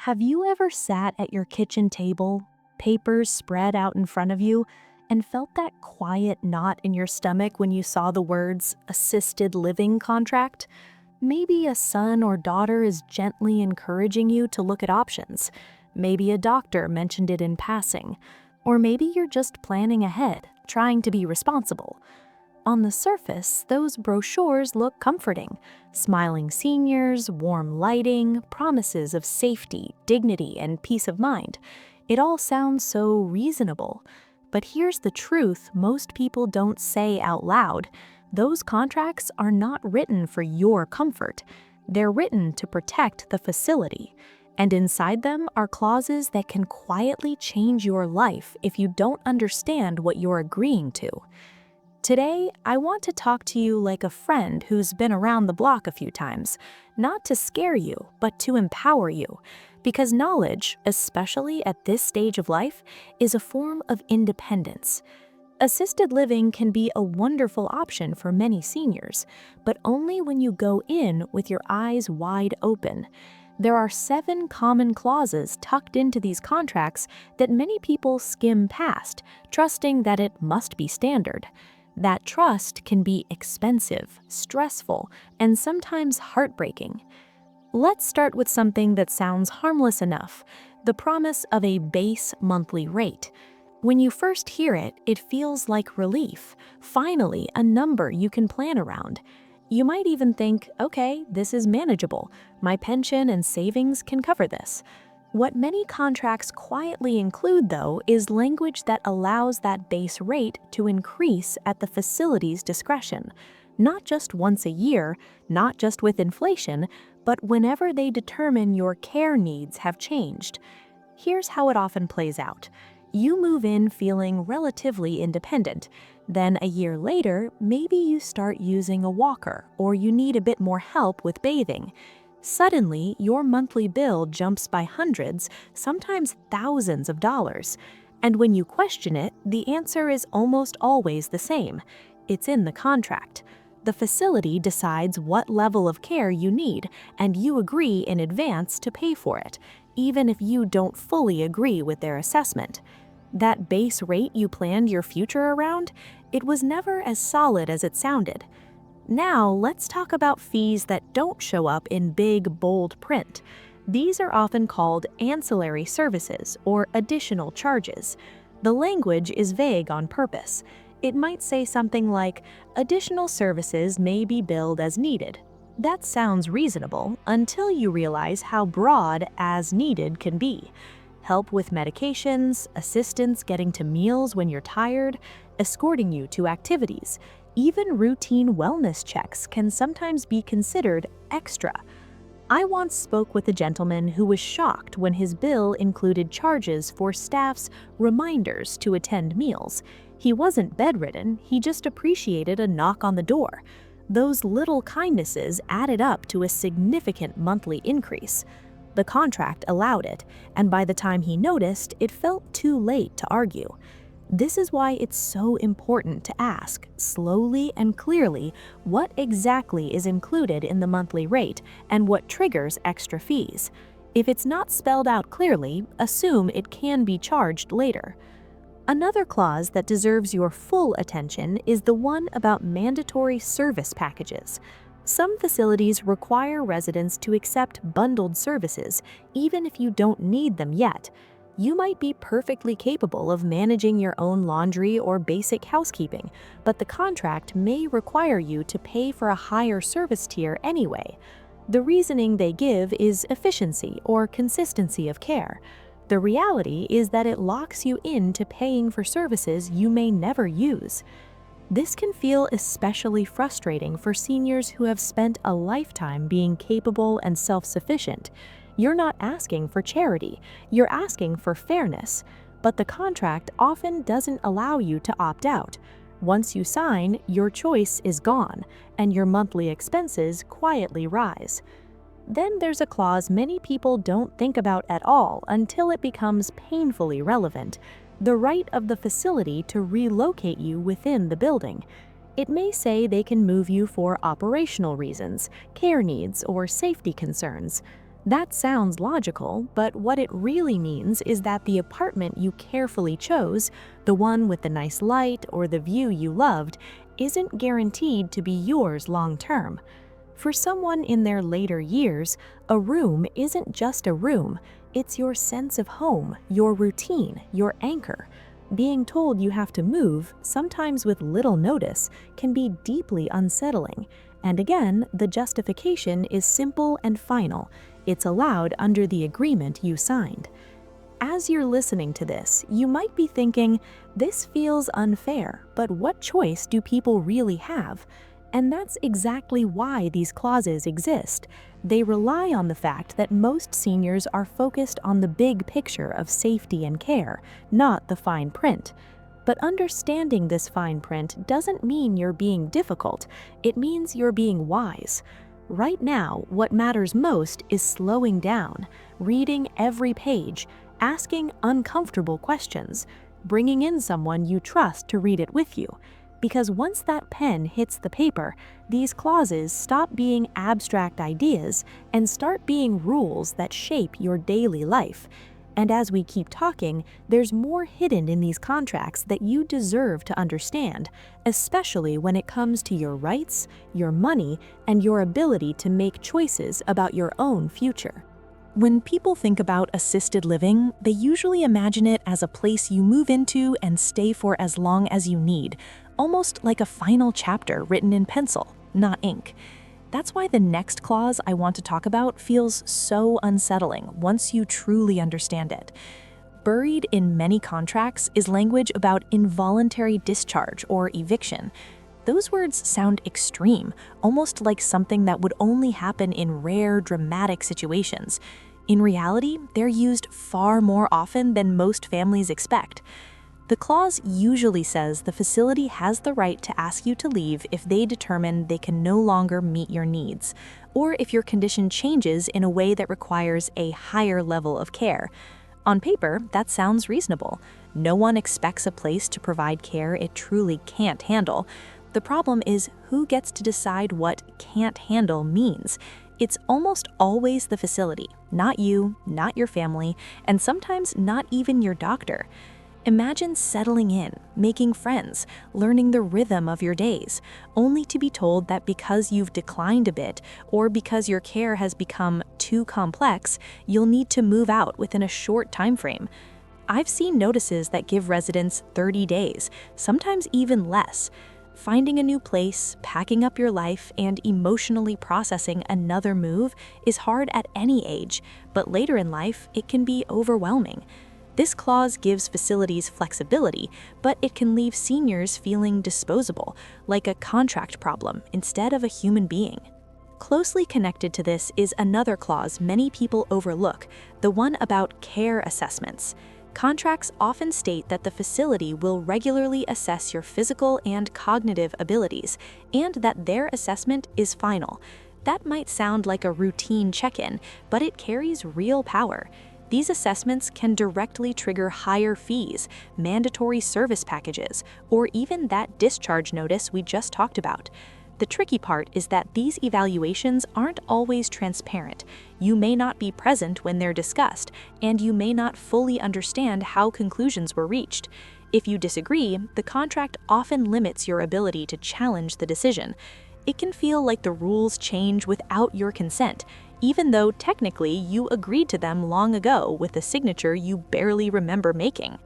Have you ever sat at your kitchen table, papers spread out in front of you, and felt that quiet knot in your stomach when you saw the words assisted living contract? Maybe a son or daughter is gently encouraging you to look at options. Maybe a doctor mentioned it in passing. Or maybe you're just planning ahead, trying to be responsible. On the surface, those brochures look comforting. Smiling seniors, warm lighting, promises of safety, dignity, and peace of mind. It all sounds so reasonable. But here's the truth most people don't say out loud. Those contracts are not written for your comfort. They're written to protect the facility. And inside them are clauses that can quietly change your life if you don't understand what you're agreeing to. Today, I want to talk to you like a friend who's been around the block a few times, not to scare you, but to empower you. Because knowledge, especially at this stage of life, is a form of independence. Assisted living can be a wonderful option for many seniors, but only when you go in with your eyes wide open. There are 7 common clauses tucked into these contracts that many people skim past, trusting that it must be standard. That trust can be expensive, stressful, and sometimes heartbreaking. Let's start with something that sounds harmless enough, the promise of a base monthly rate. When you first hear it, it feels like relief, finally a number you can plan around. You might even think, okay, this is manageable, my pension and savings can cover this. What many contracts quietly include, though, is language that allows that base rate to increase at the facility's discretion. Not just once a year, not just with inflation, but whenever they determine your care needs have changed. Here's how it often plays out. You move in feeling relatively independent. Then a year later, maybe you start using a walker or you need a bit more help with bathing. Suddenly, your monthly bill jumps by hundreds, sometimes thousands of dollars. And when you question it, the answer is almost always the same. It's in the contract. The facility decides what level of care you need, and you agree in advance to pay for it, even if you don't fully agree with their assessment. That base rate you planned your future around, it was never as solid as it sounded. Now, let's talk about fees that don't show up in big, bold print. These are often called ancillary services or additional charges. The language is vague on purpose. It might say something like, additional services may be billed as needed. That sounds reasonable until you realize how broad as needed can be. Help with medications, assistance getting to meals when you're tired, escorting you to activities. Even routine wellness checks can sometimes be considered extra. I once spoke with a gentleman who was shocked when his bill included charges for staff's reminders to attend meals. He wasn't bedridden, he just appreciated a knock on the door. Those little kindnesses added up to a significant monthly increase. The contract allowed it, and by the time he noticed, it felt too late to argue. This is why it's so important to ask, slowly and clearly, what exactly is included in the monthly rate and what triggers extra fees. If it's not spelled out clearly, assume it can be charged later. Another clause that deserves your full attention is the one about mandatory service packages. Some facilities require residents to accept bundled services, even if you don't need them yet. You might be perfectly capable of managing your own laundry or basic housekeeping, but the contract may require you to pay for a higher service tier anyway. The reasoning they give is efficiency or consistency of care. The reality is that it locks you into paying for services you may never use. This can feel especially frustrating for seniors who have spent a lifetime being capable and self-sufficient. You're not asking for charity, you're asking for fairness, but the contract often doesn't allow you to opt out. Once you sign, your choice is gone, and your monthly expenses quietly rise. Then there's a clause many people don't think about at all until it becomes painfully relevant: the right of the facility to relocate you within the building. It may say they can move you for operational reasons, care needs, or safety concerns. That sounds logical, but what it really means is that the apartment you carefully chose, the one with the nice light or the view you loved, isn't guaranteed to be yours long term. For someone in their later years, a room isn't just a room, it's your sense of home, your routine, your anchor. Being told you have to move, sometimes with little notice, can be deeply unsettling. And again, the justification is simple and final. It's allowed under the agreement you signed. As you're listening to this, you might be thinking, this feels unfair, but what choice do people really have? And that's exactly why these clauses exist. They rely on the fact that most seniors are focused on the big picture of safety and care, not the fine print. But understanding this fine print doesn't mean you're being difficult, it means you're being wise. Right now, what matters most is slowing down, reading every page, asking uncomfortable questions, bringing in someone you trust to read it with you. Because once that pen hits the paper, these clauses stop being abstract ideas and start being rules that shape your daily life. And as we keep talking, there's more hidden in these contracts that you deserve to understand, especially when it comes to your rights, your money, and your ability to make choices about your own future. When people think about assisted living, they usually imagine it as a place you move into and stay for as long as you need, almost like a final chapter written in pencil, not ink. That's why the next clause I want to talk about feels so unsettling once you truly understand it. Buried in many contracts is language about involuntary discharge or eviction. Those words sound extreme, almost like something that would only happen in rare, dramatic situations. In reality, they're used far more often than most families expect. The clause usually says the facility has the right to ask you to leave if they determine they can no longer meet your needs, or if your condition changes in a way that requires a higher level of care. On paper, that sounds reasonable. No one expects a place to provide care it truly can't handle. The problem is who gets to decide what can't handle means. It's almost always the facility, not you, not your family, and sometimes not even your doctor. Imagine settling in, making friends, learning the rhythm of your days, only to be told that because you've declined a bit or because your care has become too complex, you'll need to move out within a short time frame. I've seen notices that give residents 30 days, sometimes even less. Finding a new place, packing up your life, and emotionally processing another move is hard at any age, but later in life, it can be overwhelming. This clause gives facilities flexibility, but it can leave seniors feeling disposable, like a contract problem instead of a human being. Closely connected to this is another clause many people overlook, the one about care assessments. Contracts often state that the facility will regularly assess your physical and cognitive abilities, and that their assessment is final. That might sound like a routine check-in, but it carries real power. These assessments can directly trigger higher fees, mandatory service packages, or even that discharge notice we just talked about. The tricky part is that these evaluations aren't always transparent. You may not be present when they're discussed, and you may not fully understand how conclusions were reached. If you disagree, the contract often limits your ability to challenge the decision. It can feel like the rules change without your consent, even though technically you agreed to them long ago with a signature you barely remember making.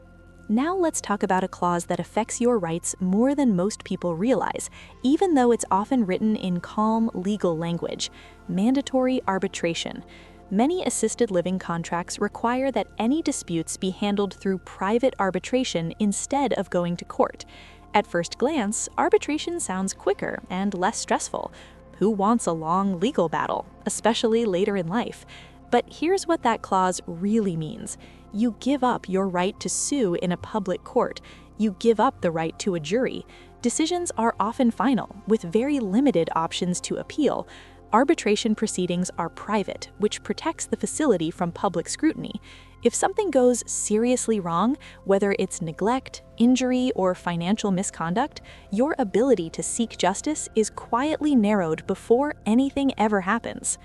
Now let's talk about a clause that affects your rights more than most people realize, even though it's often written in calm legal language: mandatory arbitration. Many assisted living contracts require that any disputes be handled through private arbitration instead of going to court. At first glance, arbitration sounds quicker and less stressful. Who wants a long legal battle, especially later in life? But here's what that clause really means. You give up your right to sue in a public court. You give up the right to a jury. Decisions are often final, with very limited options to appeal. Arbitration proceedings are private, which protects the facility from public scrutiny. If something goes seriously wrong, whether it's neglect, injury, or financial misconduct, your ability to seek justice is quietly narrowed before anything ever happens.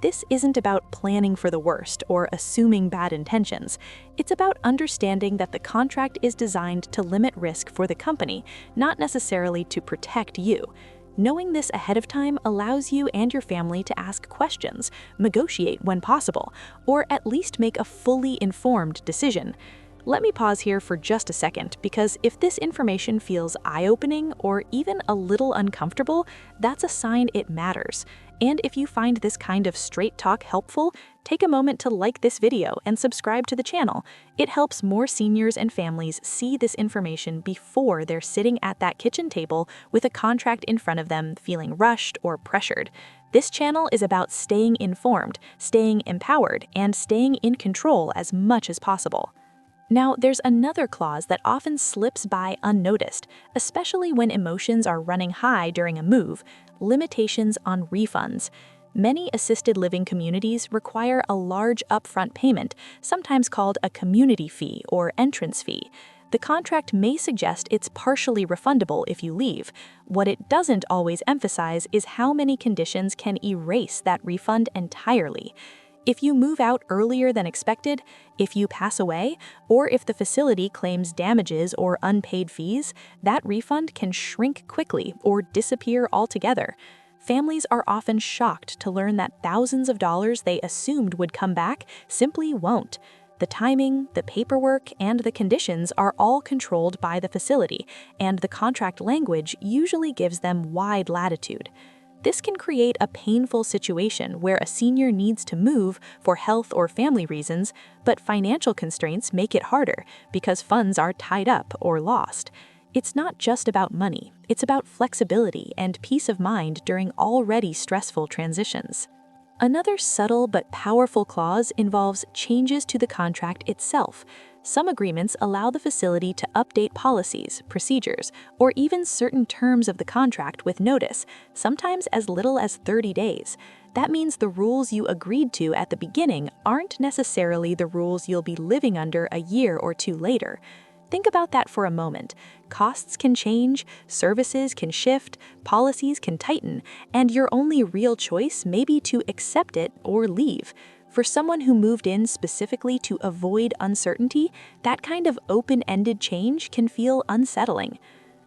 This isn't about planning for the worst or assuming bad intentions. It's about understanding that the contract is designed to limit risk for the company, not necessarily to protect you. Knowing this ahead of time allows you and your family to ask questions, negotiate when possible, or at least make a fully informed decision. Let me pause here for just a second, because if this information feels eye-opening or even a little uncomfortable, that's a sign it matters. And if you find this kind of straight talk helpful, take a moment to like this video and subscribe to the channel. It helps more seniors and families see this information before they're sitting at that kitchen table with a contract in front of them feeling rushed or pressured. This channel is about staying informed, staying empowered, and staying in control as much as possible. Now, there's another clause that often slips by unnoticed, especially when emotions are running high during a move: limitations on refunds. Many assisted living communities require a large upfront payment, sometimes called a community fee or entrance fee. The contract may suggest it's partially refundable if you leave. What it doesn't always emphasize is how many conditions can erase that refund entirely. If you move out earlier than expected, if you pass away, or if the facility claims damages or unpaid fees, that refund can shrink quickly or disappear altogether. Families are often shocked to learn that thousands of dollars they assumed would come back simply won't. The timing, the paperwork, and the conditions are all controlled by the facility, and the contract language usually gives them wide latitude. This can create a painful situation where a senior needs to move for health or family reasons, but financial constraints make it harder because funds are tied up or lost. It's not just about money, it's about flexibility and peace of mind during already stressful transitions. Another subtle but powerful clause involves changes to the contract itself. Some agreements allow the facility to update policies, procedures, or even certain terms of the contract with notice, sometimes as little as 30 days. That means the rules you agreed to at the beginning aren't necessarily the rules you'll be living under a year or two later. Think about that for a moment. Costs can change, services can shift, policies can tighten, and your only real choice may be to accept it or leave. For someone who moved in specifically to avoid uncertainty, that kind of open-ended change can feel unsettling.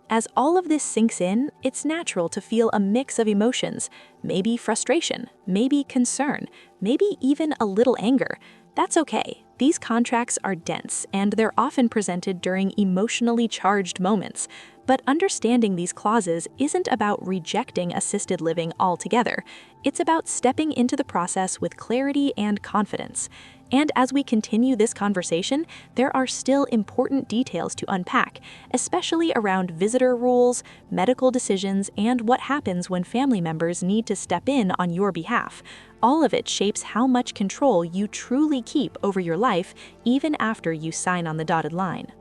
As all of this sinks in, it's natural to feel a mix of emotions, maybe frustration, maybe concern, maybe even a little anger. That's okay. These contracts are dense, and they're often presented during emotionally charged moments. But understanding these clauses isn't about rejecting assisted living altogether. It's about stepping into the process with clarity and confidence. And as we continue this conversation, there are still important details to unpack, especially around visitor rules, medical decisions, and what happens when family members need to step in on your behalf. All of it shapes how much control you truly keep over your life, even after you sign on the dotted line.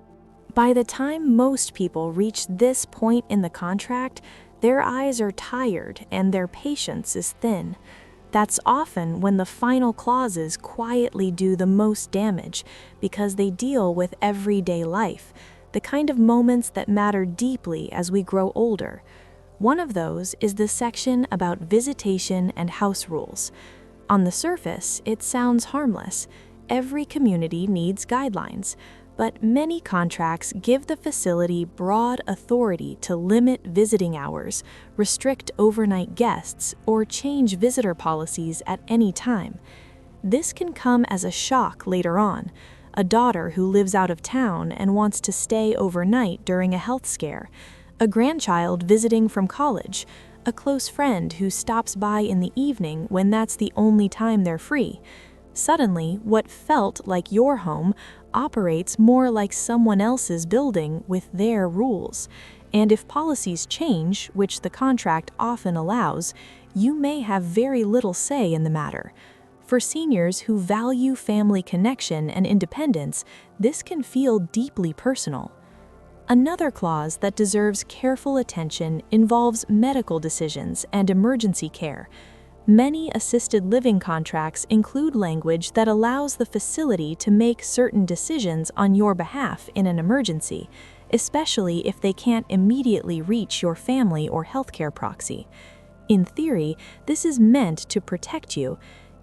By the time most people reach this point in the contract, their eyes are tired and their patience is thin. That's often when the final clauses quietly do the most damage, because they deal with everyday life, the kind of moments that matter deeply as we grow older. One of those is the section about visitation and house rules. On the surface, it sounds harmless. Every community needs guidelines. But many contracts give the facility broad authority to limit visiting hours, restrict overnight guests, or change visitor policies at any time. This can come as a shock later on. A daughter who lives out of town and wants to stay overnight during a health scare, a grandchild visiting from college, a close friend who stops by in the evening when that's the only time they're free. Suddenly, what felt like your home operates more like someone else's building with their rules. And if policies change, which the contract often allows, you may have very little say in the matter. For seniors who value family connection and independence, this can feel deeply personal. Another clause that deserves careful attention involves medical decisions and emergency care. Many assisted living contracts include language that allows the facility to make certain decisions on your behalf in an emergency, especially if they can't immediately reach your family or healthcare proxy. In theory, this is meant to protect you.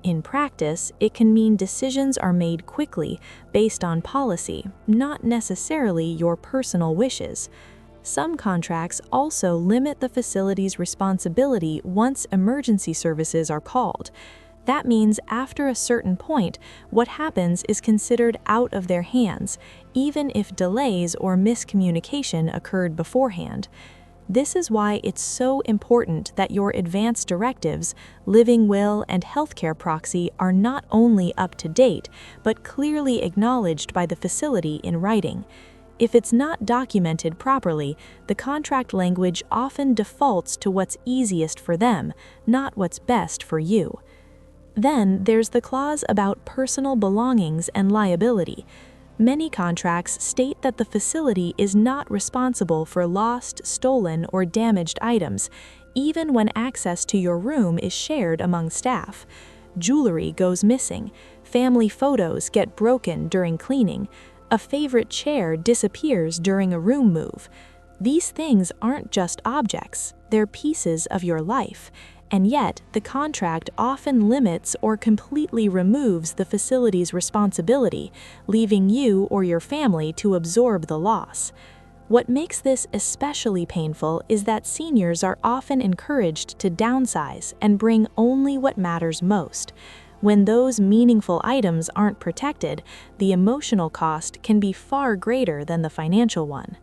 In practice, it can mean decisions are made quickly based on policy, not necessarily your personal wishes. Some contracts also limit the facility's responsibility once emergency services are called. That means after a certain point, what happens is considered out of their hands, even if delays or miscommunication occurred beforehand. This is why it's so important that your advance directives, living will, and healthcare proxy are not only up to date, but clearly acknowledged by the facility in writing. If it's not documented properly, the contract language often defaults to what's easiest for them, not what's best for you. Then there's the clause about personal belongings and liability. Many contracts state that the facility is not responsible for lost, stolen, or damaged items, even when access to your room is shared among staff. Jewelry goes missing, family photos get broken during cleaning, a favorite chair disappears during a room move. These things aren't just objects, they're pieces of your life. And yet, the contract often limits or completely removes the facility's responsibility, leaving you or your family to absorb the loss. What makes this especially painful is that seniors are often encouraged to downsize and bring only what matters most. When those meaningful items aren't protected, the emotional cost can be far greater than the financial one.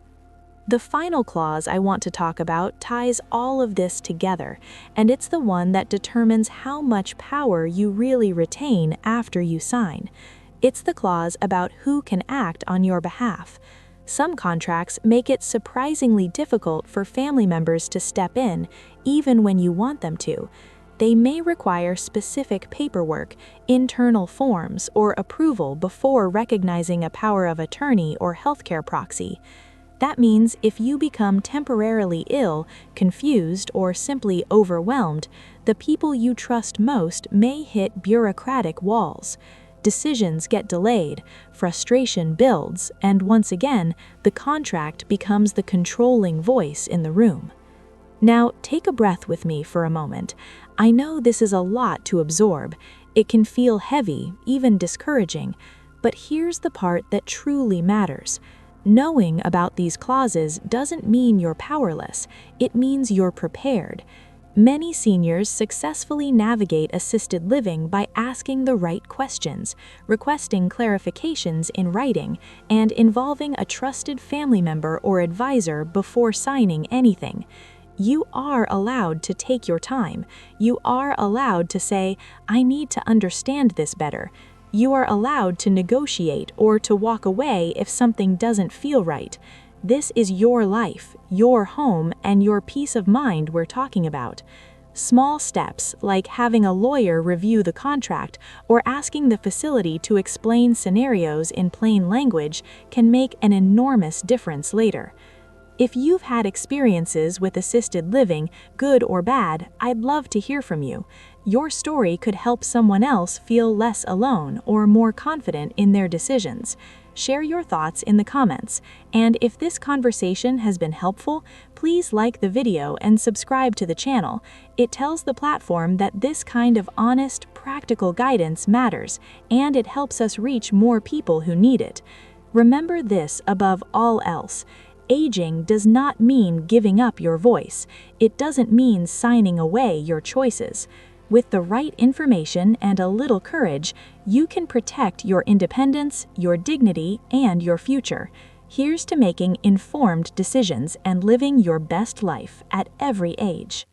The final clause I want to talk about ties all of this together, and it's the one that determines how much power you really retain after you sign. It's the clause about who can act on your behalf. Some contracts make it surprisingly difficult for family members to step in, even when you want them to. They may require specific paperwork, internal forms, or approval before recognizing a power of attorney or healthcare proxy. That means if you become temporarily ill, confused, or simply overwhelmed, the people you trust most may hit bureaucratic walls. Decisions get delayed, frustration builds, and once again, the contract becomes the controlling voice in the room. Now, take a breath with me for a moment. I know this is a lot to absorb. It can feel heavy, even discouraging, but here's the part that truly matters. Knowing about these clauses doesn't mean you're powerless, it means you're prepared. Many seniors successfully navigate assisted living by asking the right questions, requesting clarifications in writing, and involving a trusted family member or advisor before signing anything. You are allowed to take your time. You are allowed to say, "I need to understand this better." You are allowed to negotiate or to walk away if something doesn't feel right. This is your life, your home, and your peace of mind we're talking about. Small steps, like having a lawyer review the contract or asking the facility to explain scenarios in plain language, can make an enormous difference later. If you've had experiences with assisted living, good or bad, I'd love to hear from you. Your story could help someone else feel less alone or more confident in their decisions. Share your thoughts in the comments, and if this conversation has been helpful, please like the video and subscribe to the channel. It tells the platform that this kind of honest, practical guidance matters, and it helps us reach more people who need it. Remember this above all else. Aging does not mean giving up your voice. It doesn't mean signing away your choices. With the right information and a little courage, you can protect your independence, your dignity, and your future. Here's to making informed decisions and living your best life at every age.